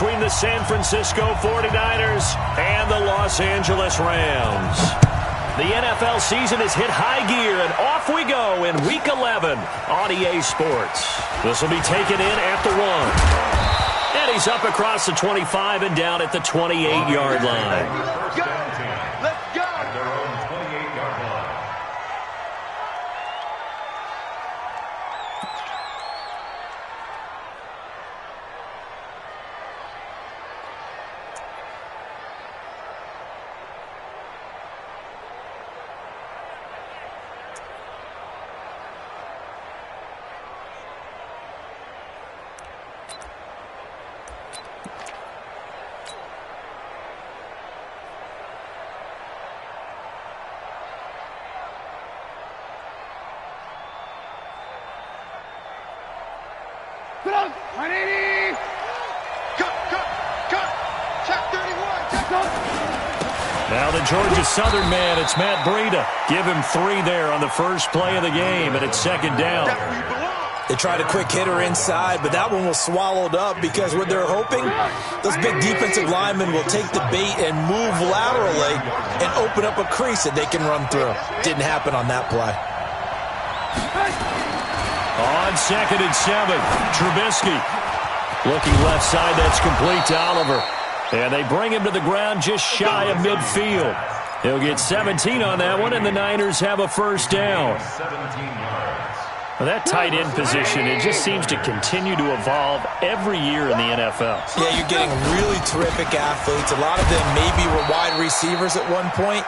between the San Francisco 49ers and the Los Angeles Rams. The NFL season has hit high gear, and off we go in Week 11 on EA Sports. This will be taken in at the 1. And he's up across the 25 and down at the 28-yard line. Now the Georgia Southern man, it's Matt Breida. Give him 3 there on the first play of the game, and it's second down. They tried a quick hitter inside, but that one was swallowed up because what they're hoping, those big defensive linemen will take the bait and move laterally and open up a crease that they can run through. Didn't happen on that play. On 2nd and 7, Trubisky. Looking left side, that's complete to Oliver. And they bring him to the ground just shy of midfield. He'll get 17 on that one, and the Niners have a first down. Well, that tight end position, it just seems to continue to evolve every year in the NFL. Yeah, you're getting really terrific athletes. A lot of them maybe were wide receivers at one point.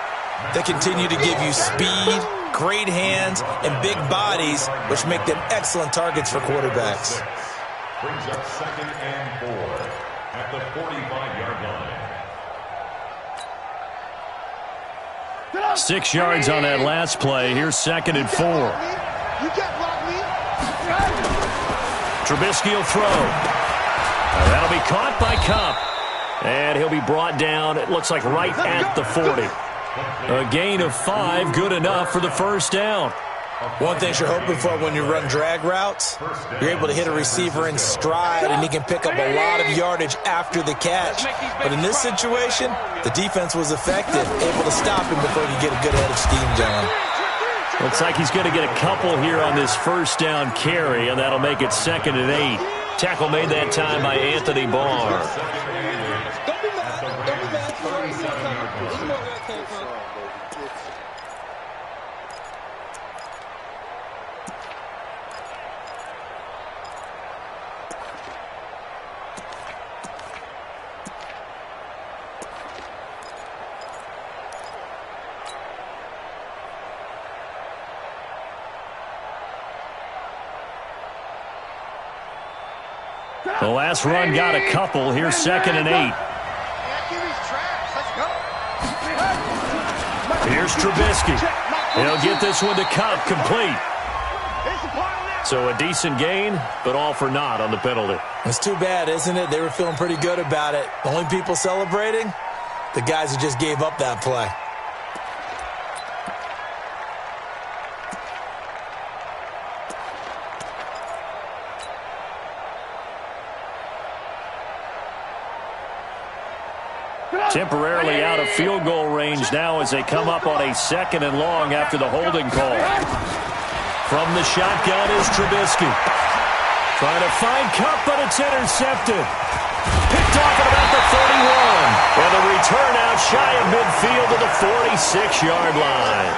They continue to give you speed, great hands, and big bodies, which make them excellent targets for quarterbacks. Brings up 2nd and 4 at the 45-yard line. 6 yards on that last play. Here's 2nd and 4. Trubisky will throw. That'll be caught by Kupp. And he'll be brought down, it looks like right at the 40. A gain of 5, good enough for the first down. One thing you're hoping for when you run drag routes, you're able to hit a receiver in stride, and he can pick up a lot of yardage after the catch. But in this situation, the defense was effective, able to stop him before he could get a good head of steam going. Looks like he's going to get a couple here on this first down carry, and that'll make it 2nd and 8. Tackle made that time by Anthony Barr. The last run got a couple. Here's 2nd and 8. Here's Trubisky. He'll get this one to Kupp, complete. So a decent gain, but all for naught on the penalty. It's too bad, isn't it? They were feeling pretty good about it. The only people celebrating, the guys who just gave up that play. Temporarily out of field goal range now as they come up on a 2nd and long after the holding call. From the shotgun is Trubisky. Trying to find Kupp, but it's intercepted. Picked off at about the 31. And the return out shy of midfield to the 46-yard line.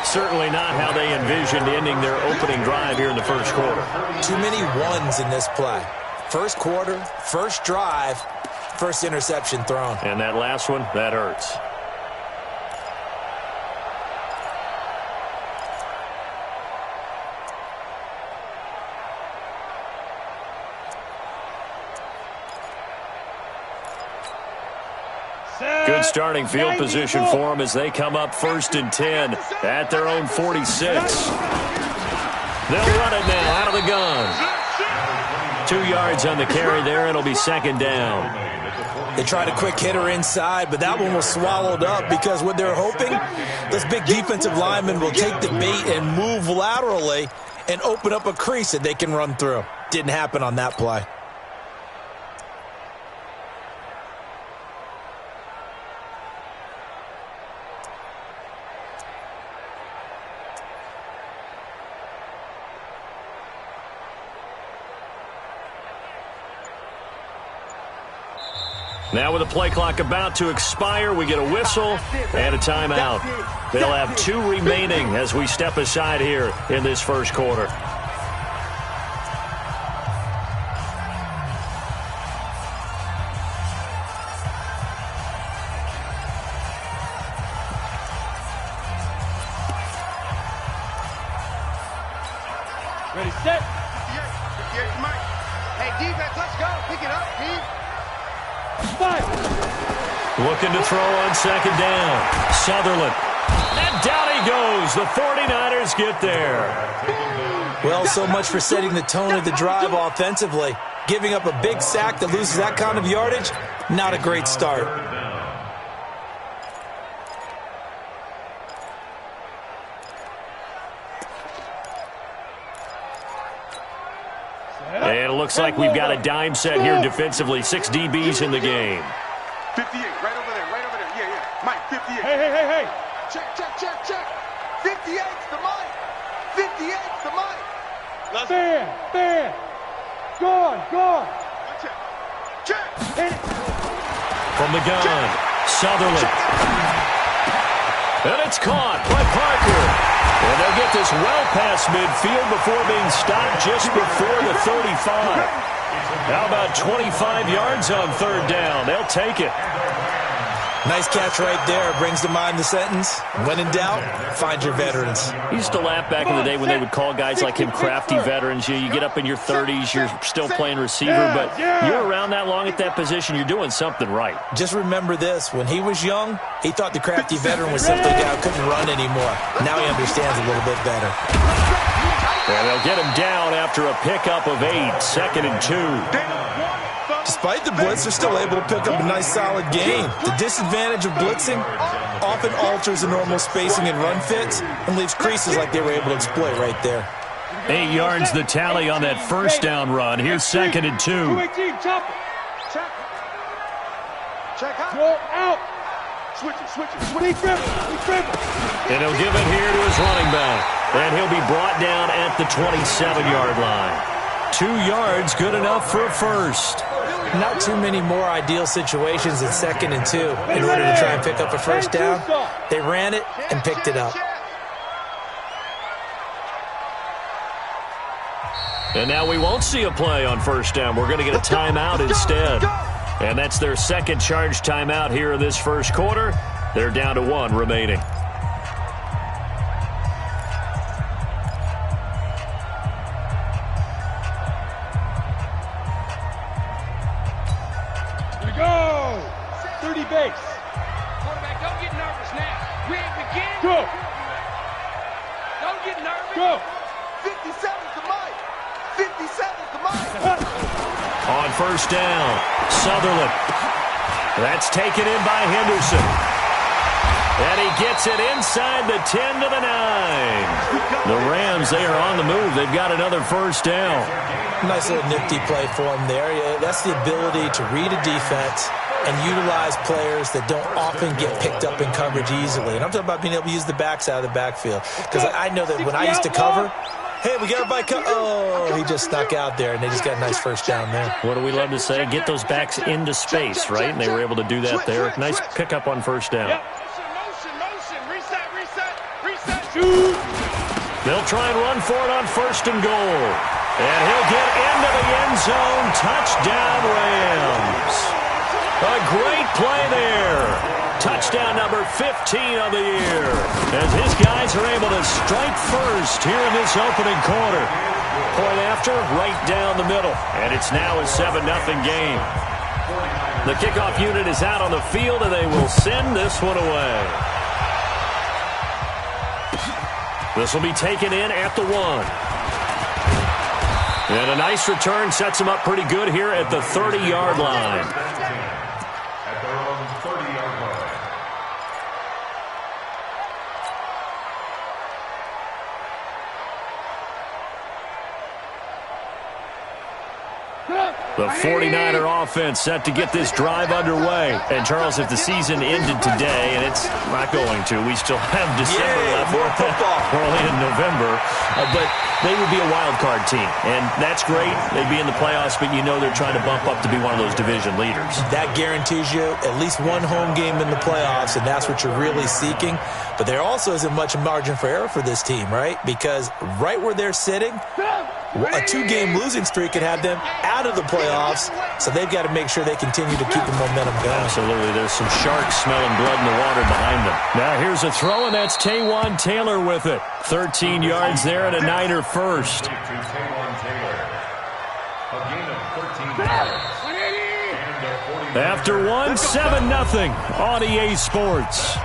Certainly not how they envisioned ending their opening drive here in the first quarter. Too many ones in this play. First quarter, first drive, first interception thrown. And that last one, that hurts. Good starting field position for them as they come up 1st and 10 at their own 46. They'll run it now out of the gun. 2 yards on the carry there. It'll be 2nd down. They tried a quick hitter inside, but that one was swallowed up because what they're hoping, those big defensive linemen will take the bait and move laterally and open up a crease that they can run through. Didn't happen on that play. Now with the play clock about to expire, we get a whistle and a timeout. They'll have 2 remaining as we step aside here in this first quarter. Ready, set. Hey, defense, let's go. Pick it up, Pete. Looking to throw on second down. Sutherland. And down he goes. The 49ers get there. Well, so much for setting the tone of the drive offensively. Giving up a big sack that loses that kind of yardage, not a great start. And it looks like we've got a dime set here defensively. 6 DBs in the game. 58, right over there. Yeah. Mike, 58. Hey. Check. 58's the Mike. 58's the Mike. Fair. Gone. Check. From the gun, Sutherland. And it's caught by Parker. And they'll get this well past midfield before being stopped just before the 35. How about 25 yards on third down? They'll take it. Nice catch right there. Brings to mind the sentence, when in doubt, find your veterans. He used to laugh back in the day when they would call guys like him crafty veterans. You get up in your 30s, you're still playing receiver, but you're around that long at that position, you're doing something right. Just remember this. When he was young, he thought the crafty veteran was simply a guy who couldn't run anymore. Now he understands a little bit better. And they'll get him down after a pickup of 8, 2nd and 2. Despite the blitz, they're still able to pick up a nice, solid gain. The disadvantage of blitzing often alters the normal spacing and run fits and leaves creases like they were able to exploit right there. 8 yards the tally on that first down run. Here's 2nd and 2. 218, chop it. Check out. Go out. Switch it. And he'll give it here to his running back. And he'll be brought down at the 27-yard line. 2 yards, good enough for a first. Not too many more ideal situations at 2nd and 2 in order to try and pick up a first down. They ran it and picked it up. And now we won't see a play on first down. We're going to get a timeout instead. And that's their second charge timeout here in this first quarter. They're down to 1 remaining. Go! 30 base. Quarterback, don't get nervous now. We ain't beginning. Go! Don't get nervous. Go! 57's the Mike. 57's the Mike. On first down, Sutherland. That's taken in by Henderson. And he gets it inside the 10 to the 9. The Rams, they are on the move. They've got another first down. Nice little nifty play for him there. Yeah, that's the ability to read a defense and utilize players that don't often get picked up in coverage easily. And I'm talking about being able to use the backs out of the backfield. Because I know that when I used to cover, hey, we got everybody oh, he just snuck out there, and they just got a nice first down there. What do we love to say? Get those backs into space, right? And they were able to do that there. Nice pickup on first down. Motion. Reset. Shoot! They'll try and run for it on first and goal. And he'll get into the end zone. Touchdown, Rams. A great play there. Touchdown number 15 of the year. As his guys are able to strike first here in this opening quarter. Point after, right down the middle. And it's now a 7-0 game. The kickoff unit is out on the field, and they will send this one away. This will be taken in at the 1. And a nice return sets him up pretty good here at the 30-yard line. At their own 30-yard line. The 49er offense set to get this drive underway. And, Charles, if the season ended today, and it's not going to, we still have December left. More football. We're only in November. But they would be a wild card team. And that's great. They'd be in the playoffs, but you know they're trying to bump up to be one of those division leaders. That guarantees you at least one home game in the playoffs, and that's what you're really seeking. But there also isn't much margin for error for this team, right? Because right where they're sitting, a 2-game losing streak could have them out of the playoffs, so they've got to make sure they continue to keep the momentum going. Absolutely. There's some sharks smelling blood in the water behind them. Now here's a throw, and that's Taywan Taylor with it. 13 yards there and a Niner first. After one, 7-0 on EA Sports.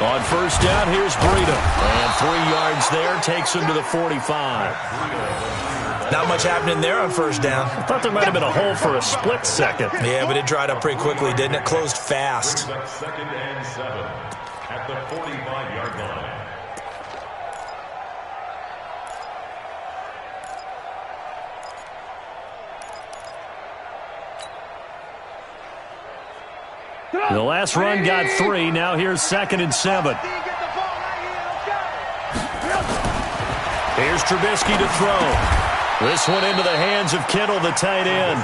On first down, here's Breida. And 3 yards there, takes him to the 45. Not much happening there on first down. I thought there might have been a hole for a split second. Yeah, but it dried up pretty quickly, didn't it? Closed fast. Second and 7 at the 45-yard line. The last run got 3. Now here's 2nd and 7. Here's Trubisky to throw. This one into the hands of Kittle, the tight end.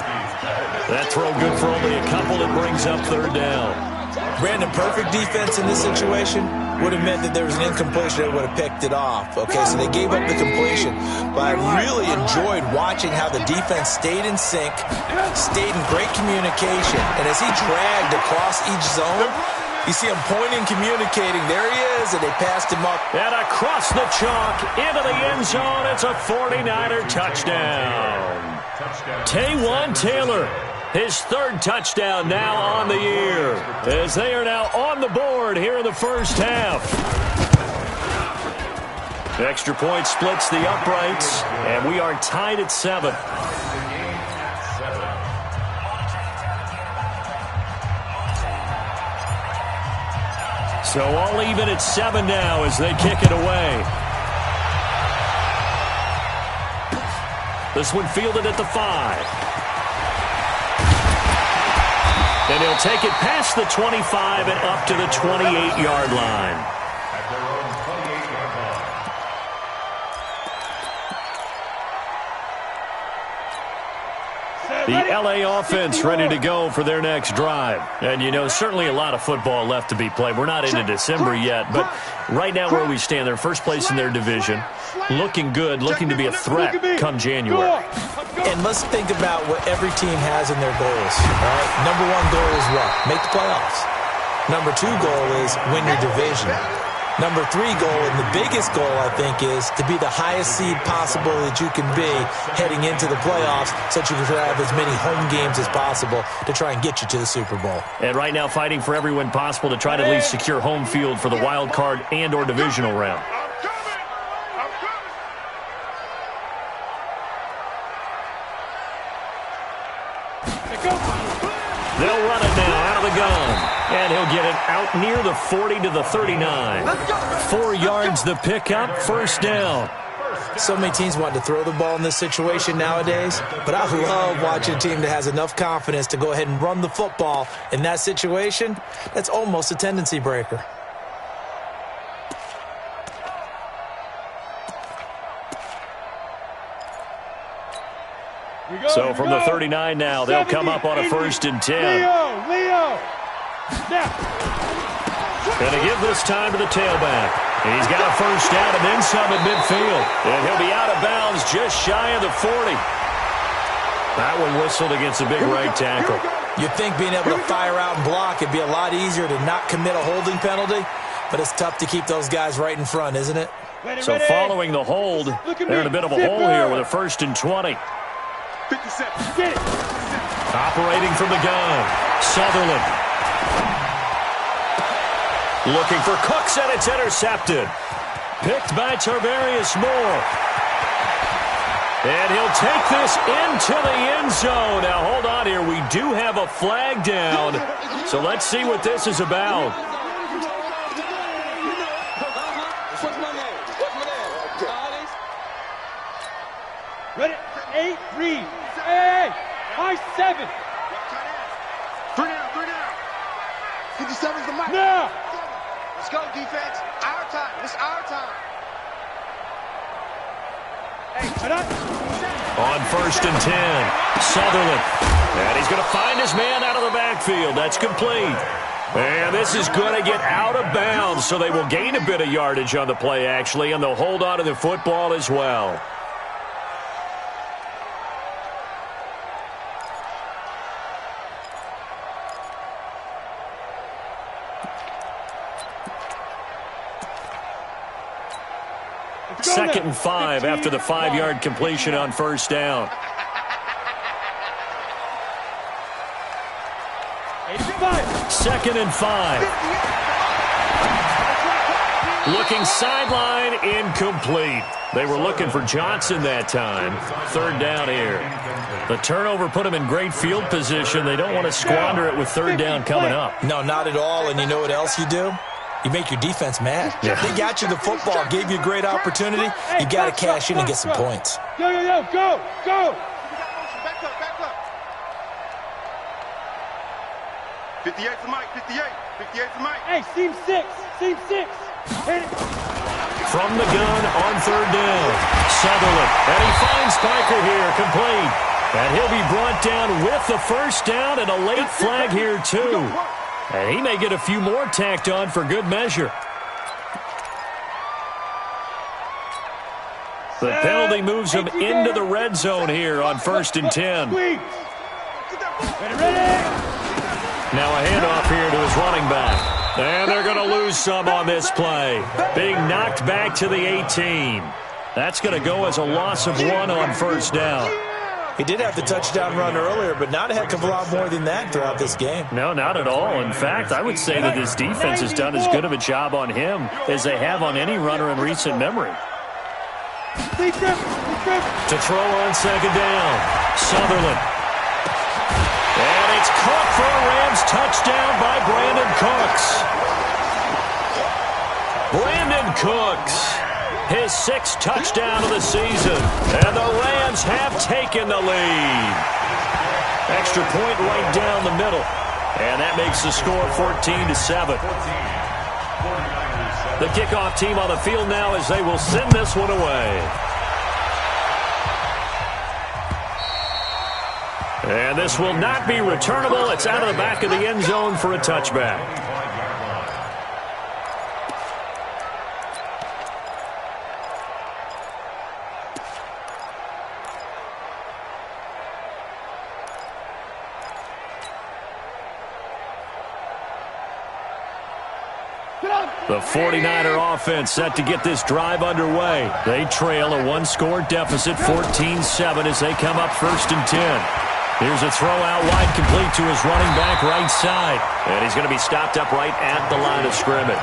That throw good for only a couple. It brings up 3rd down. Brandon, perfect defense in this situation would have meant that there was an incompletion that would have picked it off. Okay, so they gave up the completion. But I really enjoyed watching how the defense stayed in sync, stayed in great communication. And as he dragged across each zone, you see him pointing, communicating. There he is, and they passed him up. And across the chalk, into the end zone. It's a 49er touchdown. Taywan Taylor. His 3rd touchdown now on the year, as they are now on the board here in the first half. Extra point splits the uprights, and we are tied at 7. So all even at 7 now as they kick it away. This one fielded at the 5. And he'll take it past the 25 and up to the 28-yard line. At their own 28-yard line. The LA offense ready to go for their next drive. And, you know, certainly a lot of football left to be played. We're not into December yet, but right now where we stand, they're first place in their division. Looking good, looking to be a threat come January. And let's think about what every team has in their goals, right? Number 1 goal is what? Make the playoffs. Number 2 goal is win your division. Number 3 goal, and the biggest goal, I think, is to be the highest seed possible that you can be heading into the playoffs so that you can have as many home games as possible to try and get you to the Super Bowl. And right now fighting for every win possible to try to at least secure home field for the wild card and or divisional round. They'll run it now out of the gun. And he'll get it out near the 40 to the 39. 4 yards the pickup, first down. So many teams want to throw the ball in this situation nowadays, but I love watching a team that has enough confidence to go ahead and run the football in that situation. That's almost a tendency breaker. So from the 39 now, they'll come up on a 1st and 10. Leo. Going to give this time to the tailback. He's got a first down and then some at midfield. And he'll be out of bounds just shy of the 40. That one whistled against a big right tackle. You'd think being able to fire out and block it'd be a lot easier to not commit a holding penalty, but it's tough to keep those guys right in front, isn't it? So following the hold, they're in a bit of a hole here with a 1st and 20. 57. Operating from the gun, Sutherland. Looking for Cooks, and it's intercepted. Picked by Tarvarius Moore. And he'll take this into the end zone. Now, hold on here. We do have a flag down. So let's see what this is about. Ready? 8, read. Hey, high 7. 3 down. 57's the mic. Now. Let's go, defense. Our time. It's our time. Hey, cut up. On 1st and 10, Sutherland. And he's going to find his man out of the backfield. That's complete. And this is going to get out of bounds, so they will gain a bit of yardage on the play, actually, and they'll hold on to the football as well. Second and 5 after the 5-yard completion on 1st down. 2nd and 5. Looking sideline, incomplete. They were looking for Johnson that time. 3rd down here. The turnover put them in great field position. They don't want to squander it with 3rd down coming up. No, not at all. And you know what else you do? You make your defense mad. Yeah. They got you the football, gave you a great opportunity. You got to cash in and get some points. Go. Back up. 58's the mic. 58's the mic. Hey, seam 6. Hit it. From the gun on 3rd down. Sutherland. And he finds Piker here, complete. And he'll be brought down with the 1st down and a late flag here, too. And he may get a few more tacked on for good measure. The penalty moves him into the red zone here on 1st and 10. Ready. Now a handoff here to his running back. And they're going to lose some on this play. Being knocked back to the 18. That's going to go as a loss of 1 on 1st down. He did have the touchdown run earlier, but not a heck of a lot more than that throughout this game. No, not at all. In fact, I would say that this defense has done as good of a job on him as they have on any runner in recent memory. To throw on 2nd down, Sutherland. And it's caught for a Rams touchdown by Brandon Cooks. His 6th touchdown of the season. And the Rams have taken the lead. Extra point right down the middle. And that makes the score 14-7. The kickoff team on the field now as they will send this one away. And this will not be returnable. It's out of the back of the end zone for a touchback. The 49er offense set to get this drive underway. They trail a 1-score deficit, 14-7, as they come up 1st and 10. Here's a throw out wide, complete to his running back right side. And he's going to be stopped up right at the line of scrimmage.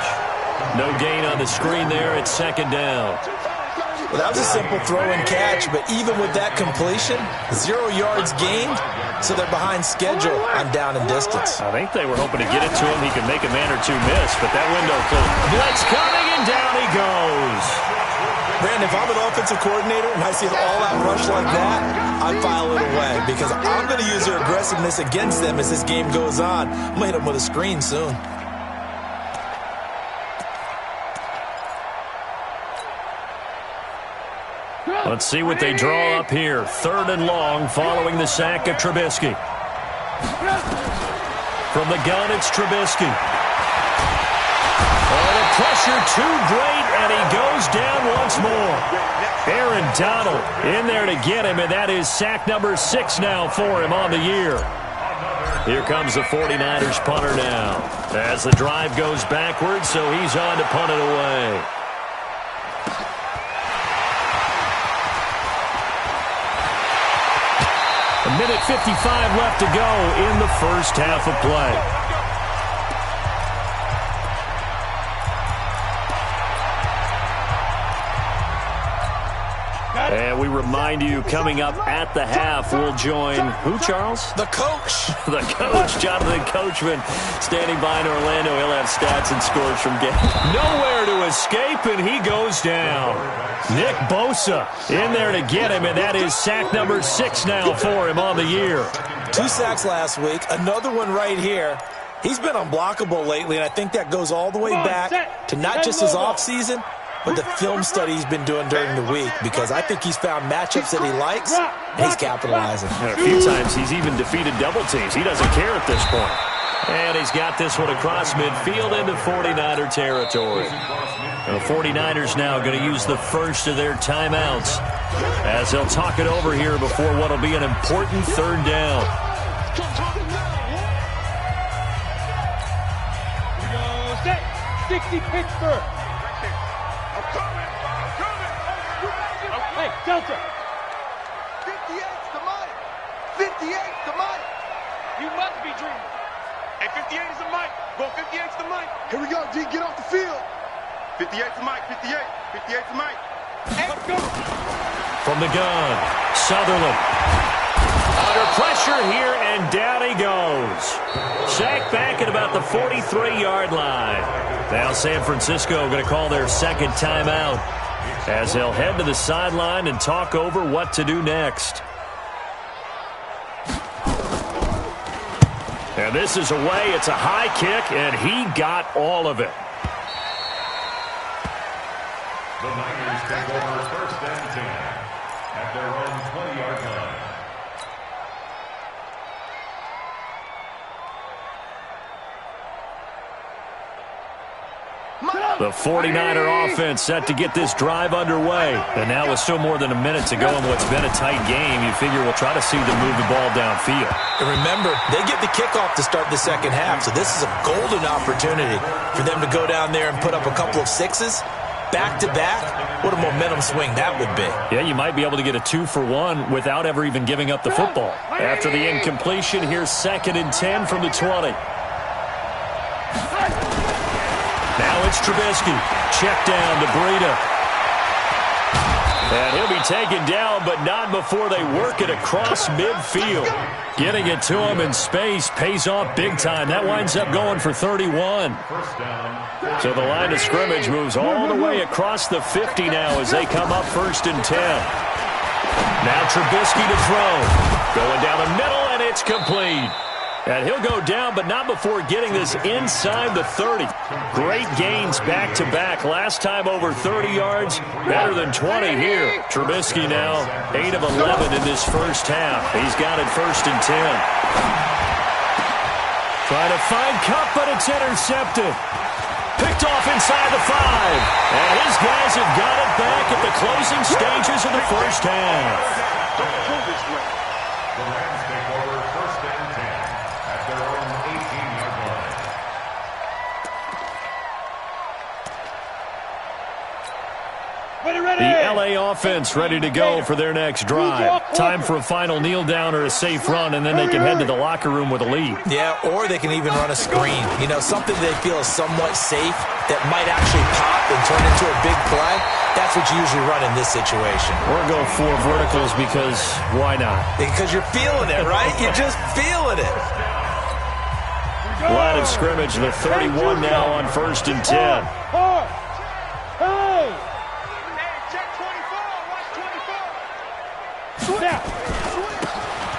No gain on the screen there at 2nd down. Well, that was a simple throw and catch, but even with that completion, 0 yards gained, so they're behind schedule on down and distance. I think they were hoping to get it to him. He could make a man or two miss, but that window closed. Blitz coming, and down he goes. Brandon, if I'm an offensive coordinator and I see an all-out rush like that, I file it away because I'm going to use their aggressiveness against them as this game goes on. I'm going to hit them with a screen soon. Let's see what they draw up here. 3rd and long following the sack of Trubisky. From the gun, it's Trubisky. Oh, the pressure too great, and he goes down once more. Aaron Donald in there to get him, and that is sack number 6 now for him on the year. Here comes the 49ers punter now. As the drive goes backwards, so he's on to punt it away. A minute 55 left to go in the first half of play. And we remind you, coming up at the half, we'll join who, Charles? The coach. The coach, Jonathan Coachman, standing by in Orlando. He'll have stats and scores from game. Nowhere to escape, and he goes down. Nick Bosa in there to get him, and that is sack number 6 now for him on the year. 2 sacks last week, another one right here. He's been unblockable lately, and I think that goes all the way back to not just his offseason, but the film study he's been doing during the week, because I think he's found matchups that he likes, and he's capitalizing. And a few times he's even defeated double teams. He doesn't care at this point. And he's got this one across midfield into 49er territory. The 49ers now going to use the first of their timeouts as they'll talk it over here before what will be an important 3rd down. 60 Pittsburgh. I'm coming. Hey, Delta. 58's the mic. 58's the mic. You must be dreaming. Hey, 58 is the mic. Go, 58's the mic. Here we go, G. Get off the field. 58's the mic. 58. 58's the mic. Let's go. From the gun, Sutherland. Under pressure here, and down he goes. Sacked back at about the 43-yard line. Now San Francisco going to call their 2nd timeout as they'll head to the sideline and talk over what to do next. And this is away. It's a high kick, and he got all of it. The Niners take over 1st and 10 at their own 20-yard line. The 49er offense set to get this drive underway. And now with still more than a minute to go in what's been a tight game, you figure we'll try to see them move the ball downfield. And remember, they get the kickoff to start the 2nd half, so this is a golden opportunity for them to go down there and put up a couple of 6s back-to-back. What a momentum swing that would be. Yeah, you might be able to get a 2-for-1 without ever even giving up the football. After the incompletion, here's 2nd and 10 from the 20. Now it's Trubisky. Check down to Breida. And he'll be taken down, but not before they work it across midfield. Getting it to him in space pays off big time. That winds up going for 31. So the line of scrimmage moves all the way across the 50 now as they come up 1st and 10. Now Trubisky to throw. Going down the middle, and it's complete. And he'll go down, but not before getting this inside the 30. Great gains back-to-back. Last time over 30 yards, better than 20 here. Trubisky now 8 of 11 in this 1st half. He's got it 1st and 10. Trying to find Kupp, but it's intercepted. Picked off inside the 5. And his guys have got it back at the closing stages of the 1st half. The Rams take over 1st and 10 at their own 18-yard line. The LA offense ready to go for their next drive. Time for a final kneel down or a safe run, and then they can head to the locker room with a lead. Yeah, or they can even run a screen. You know, something they feel is somewhat safe that might actually pop and turn into a big play. That's what you usually run in this situation. Or go 4 verticals because why not? Because you're feeling it, right? You're just feeling it. Line of scrimmage, the 31 now on 1st and 10.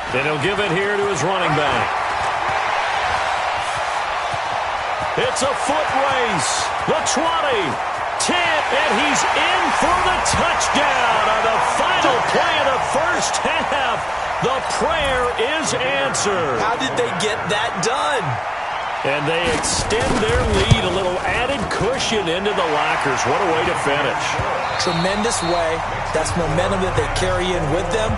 And he'll give it here to his running back. It's a foot race. The 20, 10, and he's in for the touchdown on the final play of the 1st half. The prayer is answered. How did they get that done? And they extend their lead, a little added cushion into the lockers. What a way to finish. Tremendous way. That's momentum that they carry in with them.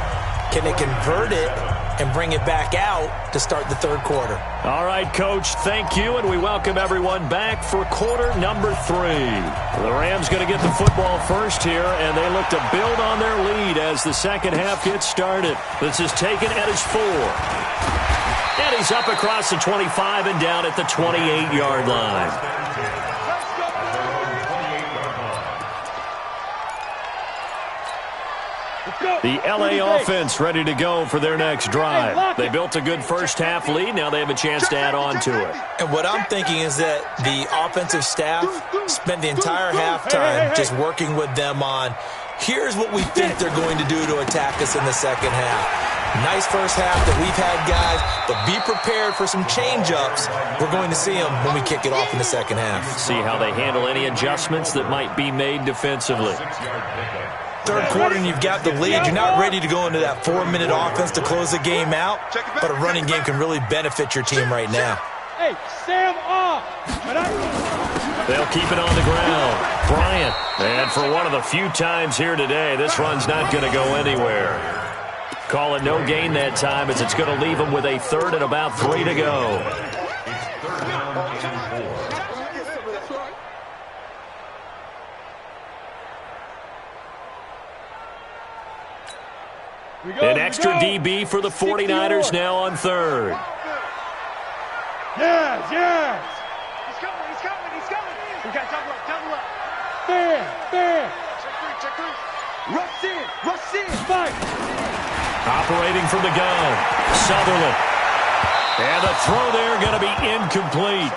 Can they convert it and bring it back out to start the 3rd quarter? All right, Coach, thank you, and we welcome everyone back for quarter number 3. The Rams going to get the football first here, and they look to build on their lead as the 2nd half gets started. This is taken at his 4. And he's up across the 25 and down at the 28-yard line. The LA offense ready to go for their next drive. They built a good first-half lead. Now they have a chance to add on to it. And what I'm thinking is that the offensive staff spent the entire halftime just working with them on, here's what we think they're going to do to attack us in the second half. Nice first half that we've had, guys, but be prepared for some change-ups. We're going to see them when we kick it off in the second half. See how they handle any adjustments that might be made defensively. Third quarter and you've got the lead. You're not ready to go into that 4-minute offense to close the game out, but a running game can really benefit your team right now. Hey, Sam off. They'll keep it on the ground. Bryant. And for one of the few times here today, this run's not going to go anywhere. Call it no gain that time as it's going to leave them with a third and about 3 to go. An extra DB for the 49ers now on third. Yes, yes. He's coming. We got double up. Fair. Check three. Rush in. Fight. Operating from the gun, Sutherland. And the throw there going to be incomplete.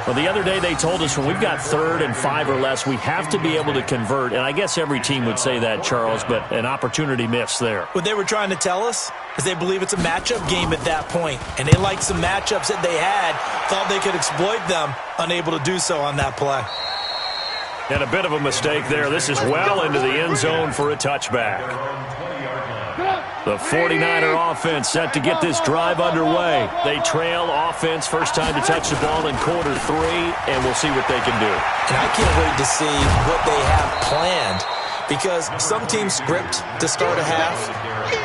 Well, the other day they told us when we've got 3rd and 5 or less, we have to be able to convert. And I guess every team would say that, Charles, but an opportunity missed there. What they were trying to tell us is they believe it's a matchup game at that point. And they liked some matchups that they had, thought they could exploit them, unable to do so on that play. And a bit of a mistake there. This is well into the end zone for a touchback. The 49er offense set to get this drive underway. They trail offense, first time to touch the ball in quarter 3, and we'll see what they can do. And I can't wait to see what they have planned, because some teams script to start a half.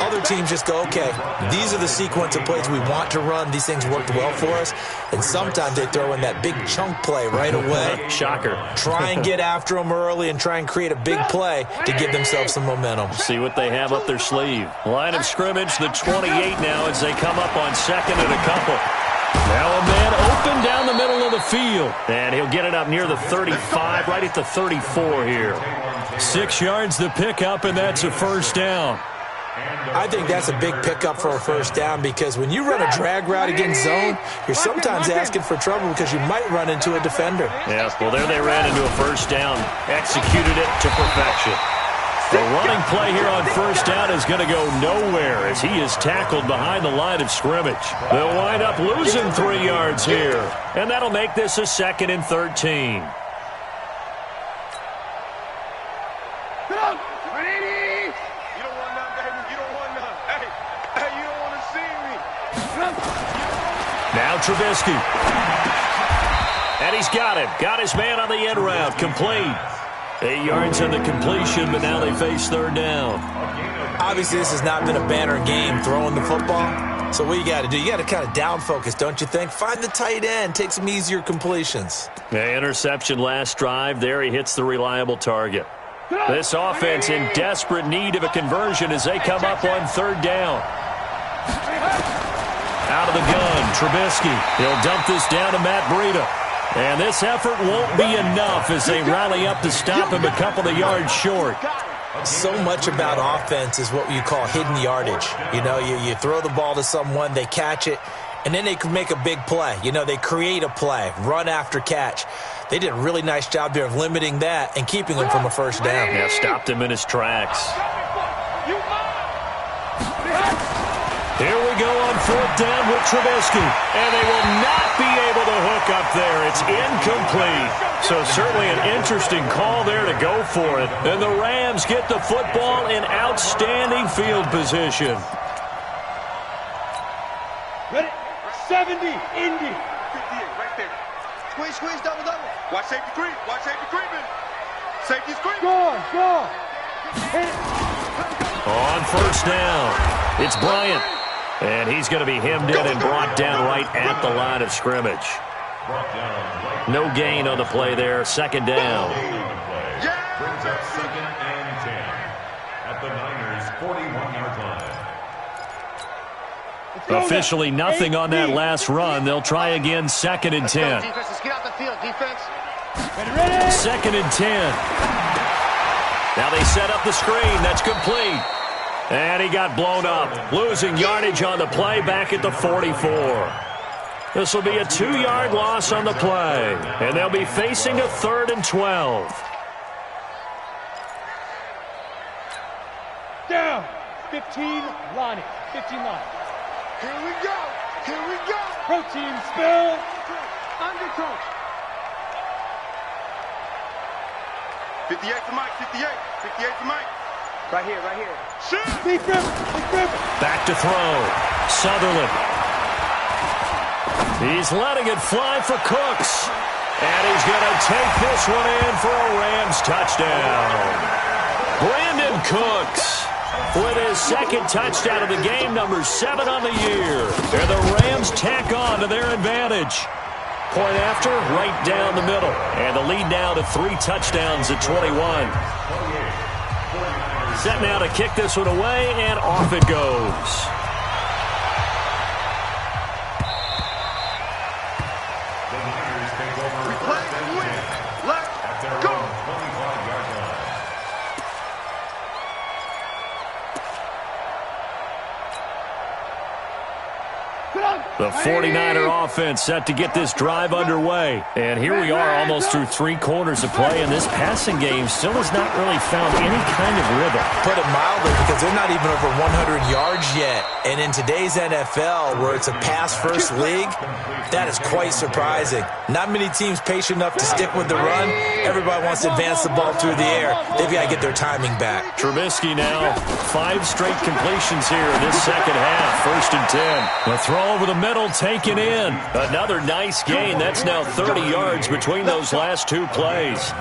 Other teams just go, okay, these are the sequence of plays we want to run. These things worked well for us. And sometimes they throw in that big chunk play right away. Shocker. Try and get after them early and try and create a big play to give themselves some momentum. See what they have up their sleeve. Line of scrimmage, the 28 now as they come up on 2nd and a couple. Now a man open down the middle of the field. And he'll get it up near the 35, right at the 34 here. 6 yards the pickup, and that's a first down. I think that's a big pickup for a first down, because when you run a drag route against zone, you're sometimes asking for trouble because you might run into a defender. Yeah, well, there they ran into a first down, executed it to perfection. The running play here on first down is going to go nowhere as he is tackled behind the line of scrimmage. They'll wind up losing 3 yards here, and that'll make this a 2nd and 13. Now Trubisky. And he's got him. Got his man on the end route. Complete. 8 yards on the completion, but now they face 3rd down. Obviously, this has not been a banner game throwing the football. So what you got to do, you got to kind of down focus, don't you think? Find the tight end. Take some easier completions. The interception last drive. There he hits the reliable target. This offense in desperate need of a conversion as they come up on 3rd down. Out of the gun, Trubisky. He'll dump this down to Matt Breida. And this effort won't be enough as they rally up to stop him a couple of yards short. So much about offense is what you call hidden yardage. You know, you throw the ball to someone, they catch it, and then they can make a big play. You know, they create a play, run after catch. They did a really nice job there of limiting that and keeping him from a first down. Yeah, stopped him in his tracks. Here we go on 4th down with Trubisky. And they will not be able to hook up there. It's incomplete. So certainly an interesting call there to go for it. And the Rams get the football in outstanding field position. Ready? 70, Indy. 58, right there. Squeeze, double. Watch safety creep. Watch safety creeping. Safety's creeping. Score. On 1st down, it's Bryant. And he's going to be hemmed in and brought down right at the line of scrimmage. No gain on the play there. 2nd down. Brings up 2nd and 10 at the Niners' 41-yard line. Officially nothing on that last run. They'll try again 2nd and 10. Defense, let's get out the field, defense. 2nd and 10. Now they set up the screen. That's complete. And he got blown up, losing yardage on the play back at the 44. This will be a 2-yard loss on the play, and they'll be facing a 3rd and 12. Down. 15 line. 15 line. Here we go. Here we go. Protein spill. Undercoat. 58 to Mike, 58. 58 to Mike. Right here, right here. Shoot! Deep river. Deep river. Back to throw. Sutherland. He's letting it fly for Cooks. And he's going to take this one in for a Rams touchdown. Brandon Cooks with his 2nd touchdown of the game, number 7 on the year. And the Rams tack on to their advantage. Point after, right down the middle. And the lead now to 3 touchdowns at 21. Set now to kick this one away, and off it goes. The Niners take over. Play and win. Let's go. 25-yard line. The 49er offense set to get this drive underway. And here we are almost through 3 quarters of play, and this passing game still has not really found any kind of rhythm. Put it mildly, because they're not even over 100 yards yet. And in today's NFL, where it's a pass-first league, that is quite surprising. Not many teams patient enough to stick with the run. Everybody wants to advance the ball through the air. They've got to get their timing back. Trubisky now, 5 straight completions here in this second half. 1st and 10. The throw over the middle taken in. Another nice gain. That's now 30 yards between those last 2 plays.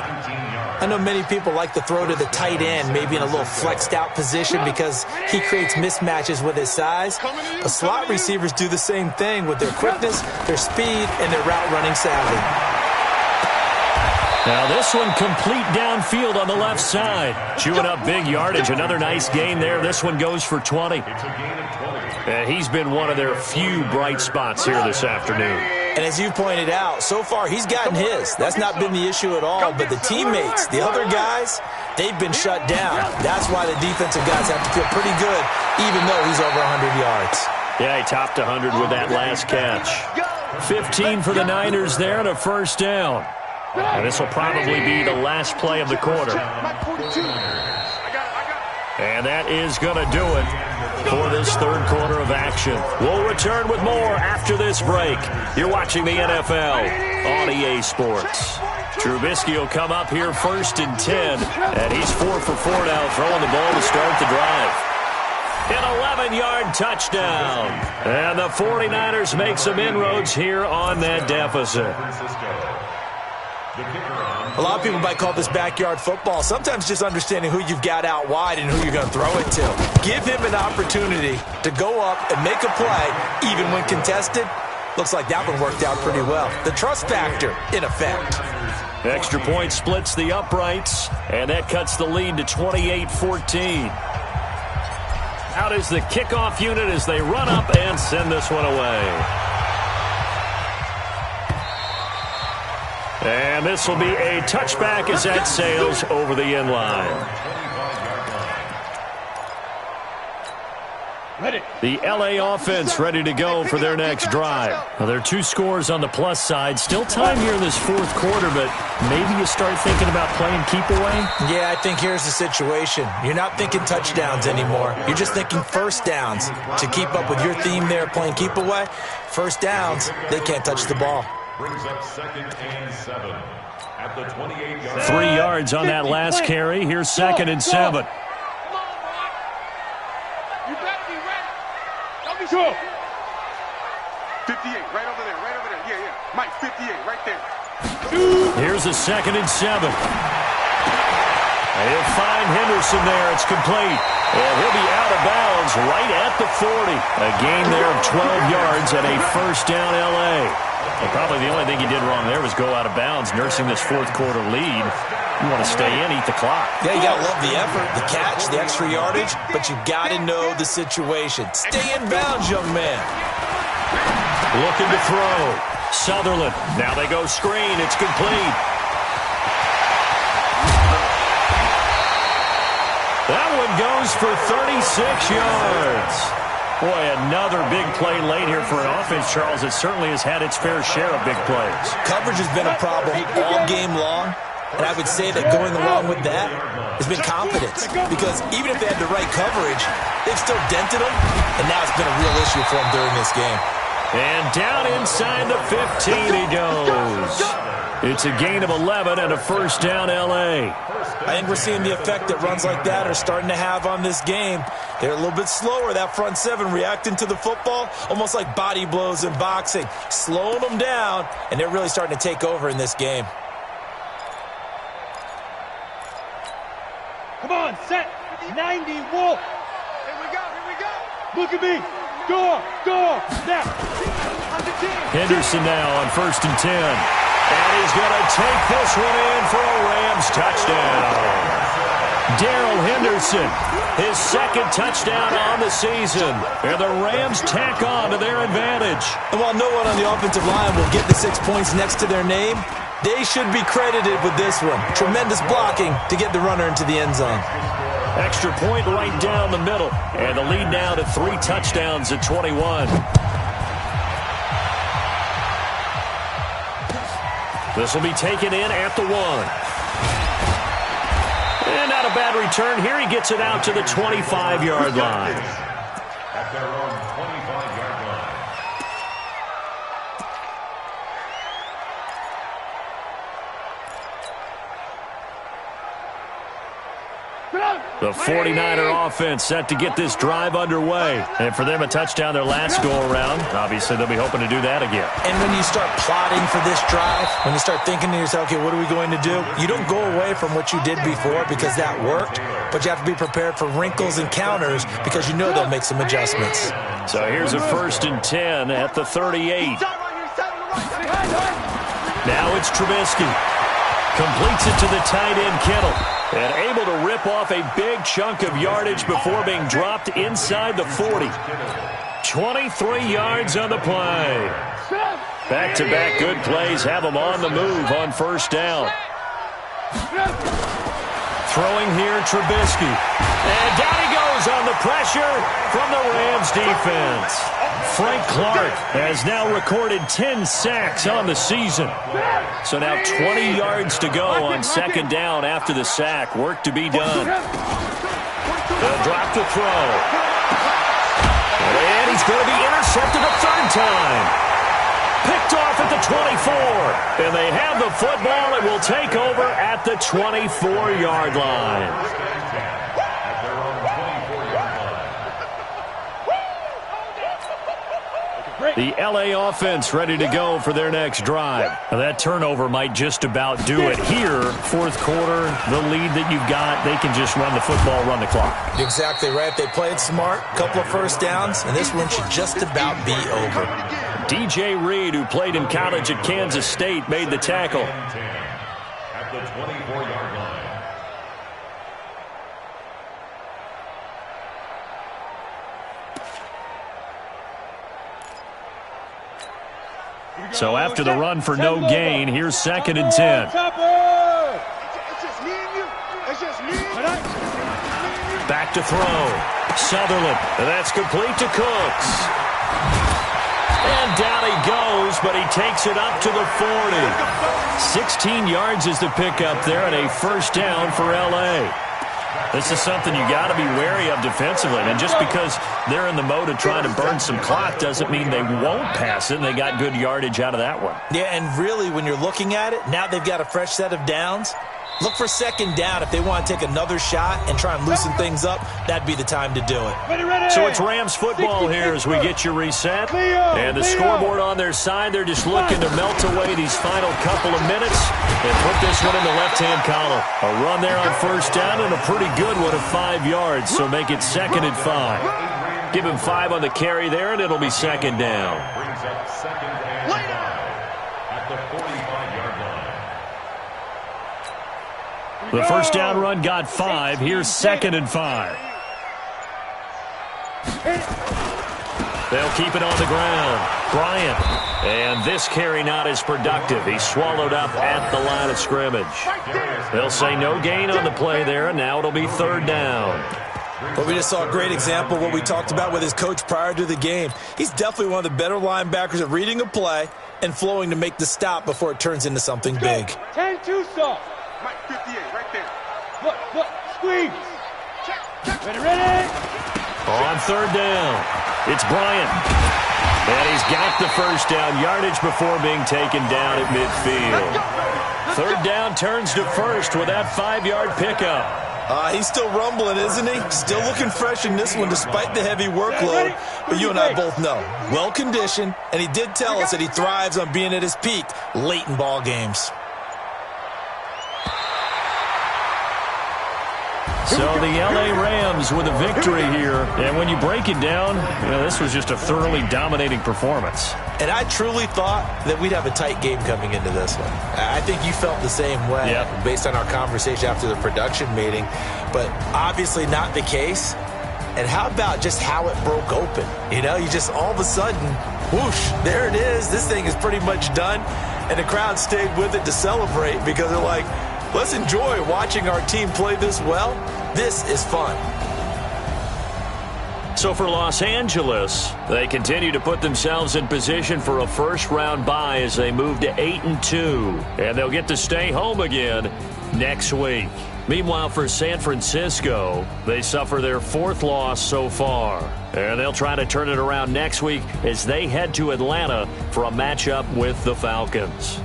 I know many people like to throw to the tight end, maybe in a little flexed out position because he creates mismatches with his size. But slot receivers do the same thing with their quickness, their speed, and their route running savvy. Now this one complete downfield on the left side. Chewing up big yardage. Another nice gain there. This one goes for 20. It's a gain of 20. He's been one of their few bright spots here this afternoon. And as you pointed out, so far he's gotten his. That's not been the issue at all. But the teammates, the other guys, they've been shut down. That's why the defensive guys have to feel pretty good, even though he's over 100 yards. Yeah, he topped 100 with that last catch. 15 for the Niners there and a 1st down. And this will probably be the last play of the quarter. And that is going to do it for this 3rd quarter of action. We'll return with more after this break. You're watching the NFL on EA Sports. Trubisky will come up here 1st and 10. And he's 4 for 4 now, throwing the ball to start the drive. An 11-yard touchdown. And the 49ers make some inroads here on that deficit. A lot of people might call this backyard football. Sometimes just understanding who you've got out wide and who you're going to throw it to. Give him an opportunity to go up and make a play, even when contested. Looks like that one worked out pretty well. The trust factor, in effect. Extra point splits the uprights, and that cuts the lead to 28-14. Out is the kickoff unit as they run up and send this one away. And this will be a touchback as that sails over the end line. The LA offense ready to go for their next drive. Now, there are 2 scores on the plus side. Still time here in this 4th quarter, but maybe you start thinking about playing keep away? Yeah, I think here's the situation. You're not thinking touchdowns anymore. You're just thinking 1st downs. To keep up with your theme there, playing keep away, 1st downs, they can't touch the ball. Brings up 2nd and 7 at the 28-yard 3 yards on that last carry. Here's 2nd and 7. You better be ready. Don't be Go. 58, right over there, right over there. Yeah, yeah. Mike, 58, right there. Here's a 2nd and 7. He'll find Henderson there. It's complete. And he'll be out of bounds right at the 40. A gain there of 12 yards and a 1st down L.A. Well, probably the only thing he did wrong there was go out of bounds, nursing this 4th quarter lead. You want to stay in, eat the clock. Yeah, you got to love the effort, the catch, the extra yardage, but you got to know the situation. Stay in bounds, young man. Looking to throw. Sutherland. Now they go screen. It's complete. That and goes for 36 yards. Boy, another big play late here for an offense, Charles. It certainly has had its fair share of big plays. Coverage has been a problem all game long, and I would say that going along with that has been confidence, because even if they had the right coverage, they've still dented them, and now it's been a real issue for them during this game. And down inside the 15 he goes. It's a gain of 11 and a first down, L.A. I think we're seeing the effect that runs like that are starting to have on this game. They're a little bit slower, that front seven, reacting to the football, almost like body blows in boxing, slowing them down, and they're really starting to take over in this game. Come on, set. 90, Wolf. Here we go, here we go. Look at me. Go, snap. Henderson now on 1st and 10. And he's going to take this one in for a Rams touchdown. Darrell Henderson, his second touchdown on the season. And the Rams tack on to their advantage. And while no one on the offensive line will get the 6 points next to their name, they should be credited with this one. Tremendous blocking to get the runner into the end zone. Extra point right down the middle. And the lead now to 3 touchdowns at 21. This will be taken in at the 1. And not a bad return. Here he gets it out to the 25-yard line. At their own 25-yard line. The 49er offense set to get this drive underway. And for them, a touchdown their last go-around. Obviously, they'll be hoping to do that again. And when you start plotting for this drive, when you start thinking to yourself, okay, what are we going to do? You don't go away from what you did before because that worked, but you have to be prepared for wrinkles and counters because you know they'll make some adjustments. So here's a 1st and 10 at the 38. Now it's Trubisky. Completes it to the tight end, Kittle. And able to rip off a big chunk of yardage before being dropped inside the 40. 23 yards on the play. Back-to-back good plays have them on the move on 1st down. Throwing here, Trubisky. And down he goes on the pressure from the Rams defense. Frank Clark has now recorded 10 sacks on the season. So now 20 yards to go on 2nd down after the sack. Work to be done. They'll drop to throw. And he's going to be intercepted a 3rd time. Picked off at the 24. And they have the football and will take over at the 24-yard line. The L.A. offense ready to go for their next drive. Now that turnover might just about do it. Here, 4th quarter, the lead that you've got, they can just run the football, run the clock. Exactly right. They played smart, couple of 1st downs, and this one should just about be over. DJ Reed, who played in college at Kansas State, made the tackle. At the 24-yard line. So after the run for no gain, here's 2nd and 10. It's just me and you. It's just me and you. Back to throw. Sutherland. And that's complete to Cooks. And down he goes, but he takes it up to the 40. 16 yards is the pickup there, and a 1st down for L.A. This is something you got to be wary of defensively. And just because they're in the mode of trying to burn some clock doesn't mean they won't pass it, and they got good yardage out of that one. Yeah, and really, when you're looking at it, now they've got a fresh set of downs. Look for 2nd down if they want to take another shot and try and loosen things up. That'd be the time to do it. So it's Rams football here as we get you reset. And the scoreboard on their side, they're just looking to melt away these final couple of minutes and put this one in the left-hand column. A run there on 1st down and a pretty good one of 5 yards, so make it 2nd and 5. Give him 5 on the carry there, and it'll be 2nd down. Brings up 2nd and 5 at the 45-yard line. The 1st down run got 5. Here's 2nd and 5. They'll keep it on the ground. Bryant. And this carry not as productive. He's swallowed up at the line of scrimmage. They'll say no gain on the play there, and now it'll be 3rd down. But we just saw a great example of what we talked about with his coach prior to the game. He's definitely one of the better linebackers at reading a play and flowing to make the stop before it turns into something big. 10-2 soft. Mike, 58, right there. Look, squeeze. Ready. On third down, it's Bryant. And he's got the first down yardage before being taken down at midfield. Third down turns to first with that 5-yard pickup. He's still rumbling, isn't he? Still looking fresh in this one despite the heavy workload. But you and I both know, well-conditioned, and he did tell us that he thrives on being at his peak late in ball games. So the L.A. Rams with a victory here. And when you break it down, this was just a thoroughly dominating performance. And I truly thought that we'd have a tight game coming into this one. I think you felt the same way based on our conversation after the production meeting. But obviously not the case. And how about just how it broke open? You just all of a sudden, whoosh, there it is. This thing is pretty much done. And the crowd stayed with it to celebrate because they're like, let's enjoy watching our team play this well. This is fun. So for Los Angeles, they continue to put themselves in position for a first-round bye as they move to 8-2. And they'll get to stay home again next week. Meanwhile, for San Francisco, they suffer their 4th loss so far. And they'll try to turn it around next week as they head to Atlanta for a matchup with the Falcons.